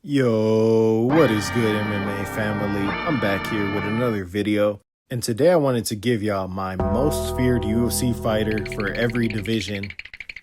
Yo, what is good, MMA family? I'm back here with another video, and today I wanted to give y'all my most feared UFC fighter for every division.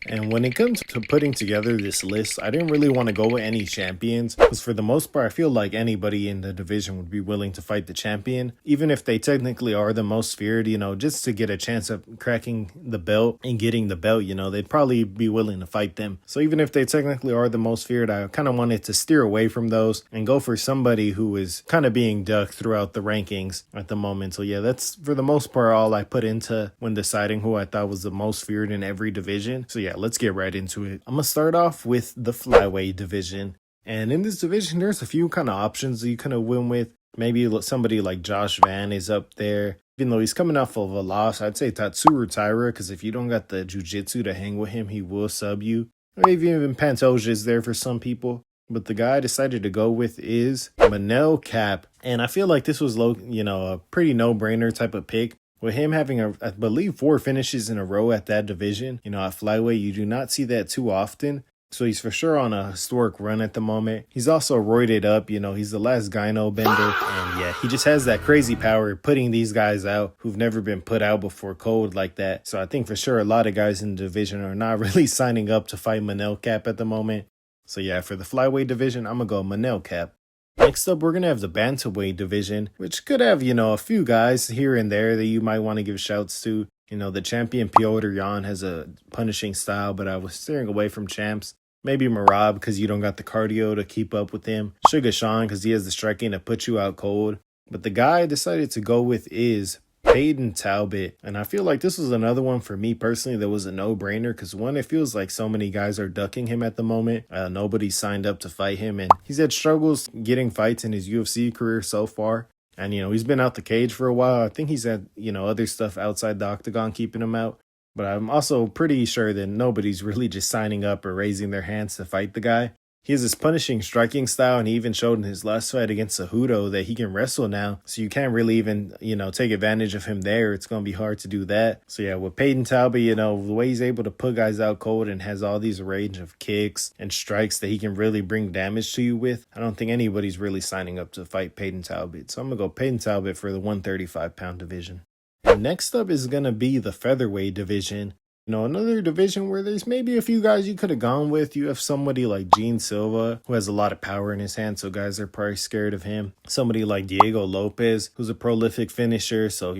And when it comes to putting together this list, I didn't really want to go with any champions, because for the most part, I feel like anybody in the division would be willing to fight the champion, even if they technically are the most feared, just to get a chance of cracking the belt and getting the belt, they'd probably be willing to fight them. So even if they technically are the most feared, I kind of wanted to steer away from those and go for somebody who is kind of being ducked throughout the rankings at the moment. So yeah, that's for the most part all I put into when deciding who I thought was the most feared in every division. So yeah, let's get right into it. I'm gonna start off with the flyweight division, and in this division there's a few kind of options that you kind of win with. Maybe somebody like Josh Van is up there, even though he's coming off of a loss. I'd say Tatsuro Taira, because if you don't got the jiu-jitsu to hang with him, he will sub you. Or even Pantoja is there for some people, but the guy I decided to go with is Manel Kape, and I feel like this was a pretty no-brainer type of pick. With him having, I believe, 4 finishes in a row at that division, at flyweight, you do not see that too often. So he's for sure on a historic run at the moment. He's also roided up, he's the last gyno bender. And yeah, he just has that crazy power putting these guys out who've never been put out before cold like that. So I think for sure a lot of guys in the division are not really signing up to fight Manel Kape at the moment. So yeah, for the flyweight division, I'm going to go Manel Kape. Next up, we're going to have the bantamweight division, which could have, a few guys here and there that you might want to give shouts to. The champion Petr Yan has a punishing style, but I was steering away from champs. Maybe Merab, because you don't got the cardio to keep up with him. Sugar Sean, because he has the striking to put you out cold. But the guy I decided to go with is Payton Talbott, and I feel like this was another one for me personally that was a no-brainer, because one, it feels like so many guys are ducking him at the moment. Nobody signed up to fight him, and he's had struggles getting fights in his UFC career so far. And he's been out the cage for a while. I think he's had other stuff outside the octagon keeping him out, but I'm also pretty sure that nobody's really just signing up or raising their hands to fight the guy. He has this punishing striking style, and he even showed in his last fight against Cejudo that he can wrestle now. So you can't really even, take advantage of him there. It's going to be hard to do that. So yeah, with Payton Talbott, the way he's able to put guys out cold and has all these range of kicks and strikes that he can really bring damage to you with, I don't think anybody's really signing up to fight Payton Talbott. So I'm going to go Payton Talbott for the 135-pound division. And next up is going to be the featherweight division. Another division where there's maybe a few guys you could have gone with. You have somebody like Gene Silva, who has a lot of power in his hand, so guys are probably scared of him. Somebody like Diego Lopez, who's a prolific finisher, so,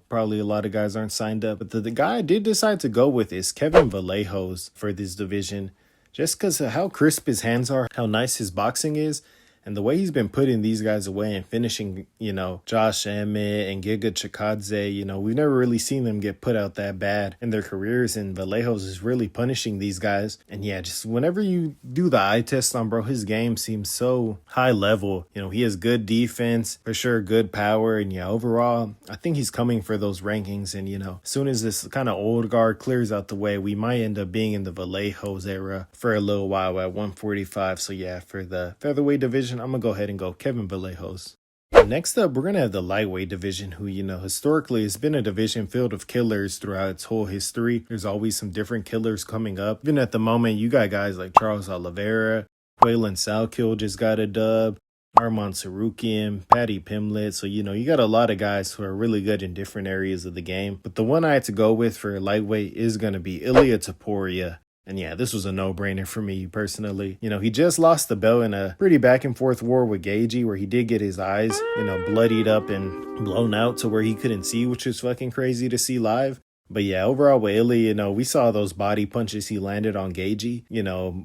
probably a lot of guys aren't signed up. But the guy I did decide to go with is Kevin Vallejos for this division, just because of how crisp his hands are, how nice his boxing is, and the way he's been putting these guys away and finishing, Josh Emmett and Giga Chikadze, we've never really seen them get put out that bad in their careers, and Vallejos is really punishing these guys. And yeah, just whenever you do the eye test on bro, his game seems so high level. He has good defense, for sure good power, and yeah, overall, I think he's coming for those rankings. And, as soon as this kind of old guard clears out the way, we might end up being in the Vallejos era for a little while at 145. So yeah, for the featherweight division, I'm going to go ahead and go Kevin Vallejos. Next up, we're going to have the lightweight division, who, historically has been a division filled with killers throughout its whole history. There's always some different killers coming up. Even at the moment, you got guys like Charles Oliveira, Waylon Salkill just got a dub, Arman Sarukian, Paddy Pimlet. So, you got a lot of guys who are really good in different areas of the game. But the one I had to go with for lightweight is going to be Ilia Topuria. And yeah, this was a no-brainer for me personally. He just lost the belt in a pretty back-and-forth war with Gagey, where he did get his eyes, bloodied up and blown out to where he couldn't see, which was fucking crazy to see live. But yeah, overall with Ilya, we saw those body punches he landed on Gagey.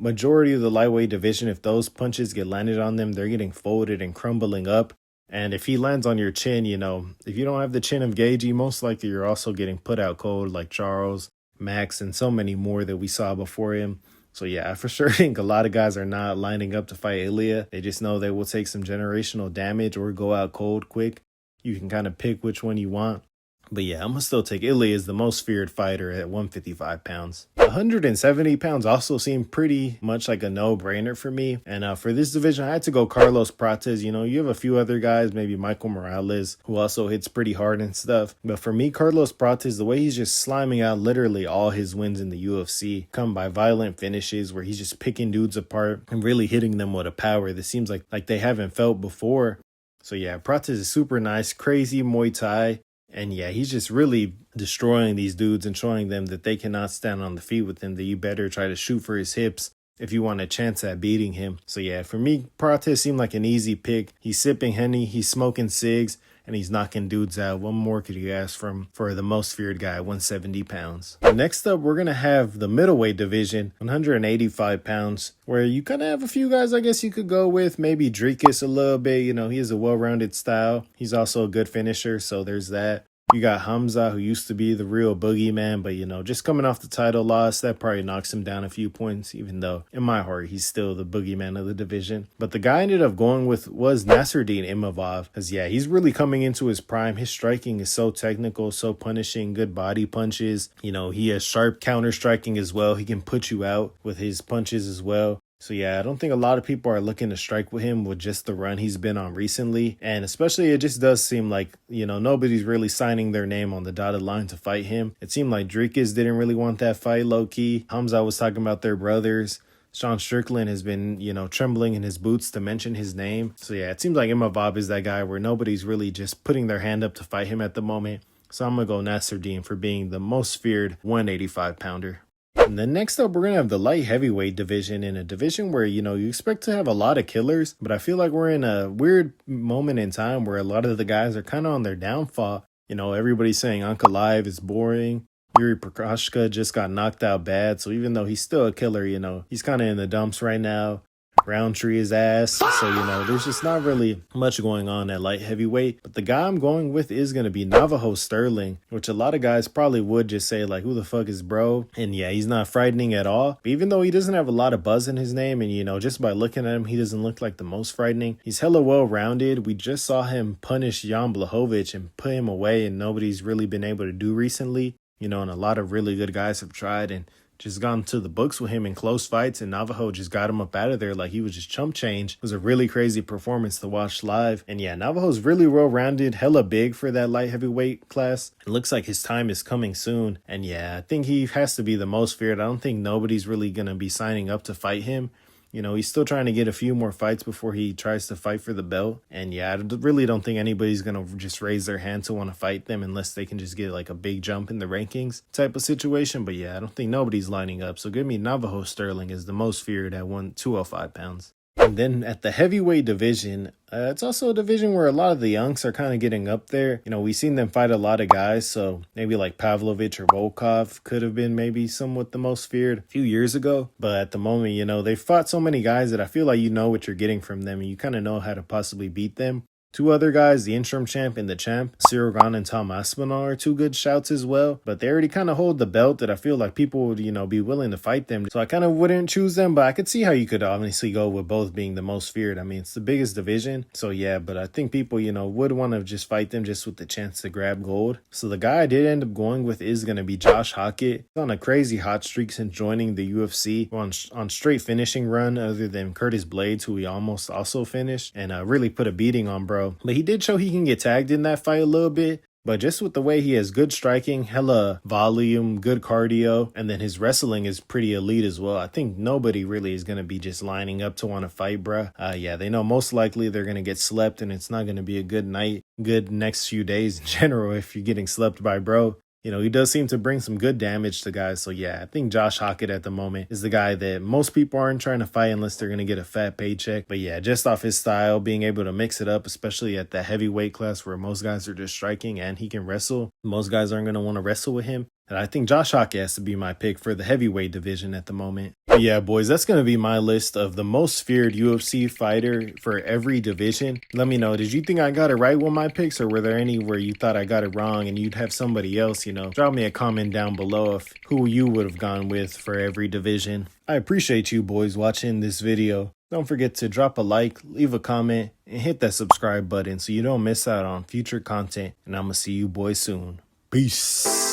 Majority of the lightweight division, if those punches get landed on them, they're getting folded and crumbling up. And if he lands on your chin, if you don't have the chin of Gagey, most likely you're also getting put out cold like Charles, Max, and so many more that we saw before him. So yeah, I for sure think a lot of guys are not lining up to fight Ilya. They just know they will take some generational damage or go out cold quick. You can kind of pick which one you want. But yeah, I'm gonna still take Ilya as the most feared fighter at 155 pounds. 170 pounds also seemed pretty much like a no-brainer for me. And for this division, I had to go Carlos Prates. You know, you have a few other guys, maybe Michael Morales, who also hits pretty hard and stuff. But for me, Carlos Prates, the way he's just sliming out literally all his wins in the UFC come by violent finishes where he's just picking dudes apart and really hitting them with a power that seems like they haven't felt before. So yeah, Prates is super nice, crazy Muay Thai. And yeah, he's just really destroying these dudes and showing them that they cannot stand on the feet with him, that you better try to shoot for his hips if you want a chance at beating him. So yeah, for me, Prates seemed like an easy pick. He's sipping Henny, he's smoking cigs, and he's knocking dudes out. What more could you ask for the most feared guy, 170 pounds? Next up, we're going to have the middleweight division, 185 pounds, where you kind of have a few guys I guess you could go with. Maybe Dricus a little bit. You know, he has a well-rounded style. He's also a good finisher, so there's that. You got Hamza, who used to be the real boogeyman, but, you know, just coming off the title loss, that probably knocks him down a few points, even though in my heart, he's still the boogeyman of the division. But the guy I ended up going with was Nasruddin Imavov, because, yeah, he's really coming into his prime. His striking is so technical, so punishing, good body punches. You know, he has sharp counter striking as well. He can put you out with his punches as well. So yeah, I don't think a lot of people are looking to strike with him with just the run he's been on recently. And especially it just does seem like, you know, nobody's really signing their name on the dotted line to fight him. It seemed like Dricus didn't really want that fight low-key. Hamza was talking about their brothers. Sean Strickland has been, you know, trembling in his boots to mention his name. So yeah, it seems like Imavov is that guy where nobody's really just putting their hand up to fight him at the moment. So I'm going to go Nasruddin for being the most feared 185-pounder. And then next up, we're going to have the light heavyweight division, in a division where, you know, you expect to have a lot of killers, but I feel like we're in a weird moment in time where a lot of the guys are kind of on their downfall. You know, everybody's saying Ankalaev is boring. Yuri Prokoshka just got knocked out bad. So even though he's still a killer, you know, he's kind of in the dumps right now. Roundtree his ass. So, you know, there's just not really much going on at light heavyweight. But the guy I'm going with is going to be Navajo Sterling, which a lot of guys probably would just say, like, who the fuck is bro? And yeah, he's not frightening at all. But even though he doesn't have a lot of buzz in his name, and, you know, just by looking at him, he doesn't look like the most frightening. He's hella well-rounded. We just saw him punish Jan Blachowicz and put him away, and nobody's really been able to do recently. You know, and a lot of really good guys have tried and just gone to the books with him in close fights, and Navajo just got him up out of there like he was just chump change. It was a really crazy performance to watch live. And yeah, Navajo's really well-rounded, hella big for that light heavyweight class. It looks like his time is coming soon. And yeah, I think he has to be the most feared. I don't think nobody's really going to be signing up to fight him. You know, he's still trying to get a few more fights before he tries to fight for the belt. And yeah, I really don't think anybody's going to just raise their hand to want to fight them unless they can just get like a big jump in the rankings type of situation. But yeah, I don't think nobody's lining up. So give me Navajo Sterling as the most feared at 205 pounds. And then at the heavyweight division, it's also a division where a lot of the youngs are kind of getting up there. You know, we've seen them fight a lot of guys, so maybe like Pavlovich or Volkov could have been maybe somewhat the most feared a few years ago. But at the moment, you know, they've fought so many guys that I feel like you know what you're getting from them and you kind of know how to possibly beat them. Two other guys, the interim champ and the champ, Cirogan and Tom Aspinall, are two good shouts as well. But they already kind of hold the belt that I feel like people would, you know, be willing to fight them. So I kind of wouldn't choose them, but I could see how you could obviously go with both being the most feared. I mean, it's the biggest division. So yeah, but I think people, you know, would want to just fight them just with the chance to grab gold. So the guy I did end up going with is going to be Josh Hokit. He's on a crazy hot streak since joining the UFC. On straight finishing run other than Curtis Blades, who he almost also finished and really put a beating on, bro. But he did show he can get tagged in that fight a little bit. But just with the way he has good striking, hella volume, good cardio, and then his wrestling is pretty elite as well. I think nobody really is going to be just lining up to want to fight, bruh. Yeah, they know most likely they're going to get slept and it's not going to be a good night, good next few days in general if you're getting slept by bro. You know, he does seem to bring some good damage to guys. So, yeah, I think Josh Hokit at the moment is the guy that most people aren't trying to fight unless they're going to get a fat paycheck. But, yeah, just off his style, being able to mix it up, especially at the heavyweight class where most guys are just striking and he can wrestle. Most guys aren't going to want to wrestle with him. And I think Josh Hokit has to be my pick for the heavyweight division at the moment. But yeah, boys, that's going to be my list of the most feared UFC fighter for every division. Let me know, did you think I got it right with my picks, or were there any where you thought I got it wrong and you'd have somebody else, you know? Drop me a comment down below of who you would have gone with for every division. I appreciate you boys watching this video. Don't forget to drop a like, leave a comment, and hit that subscribe button so you don't miss out on future content. And I'm going to see you boys soon. Peace.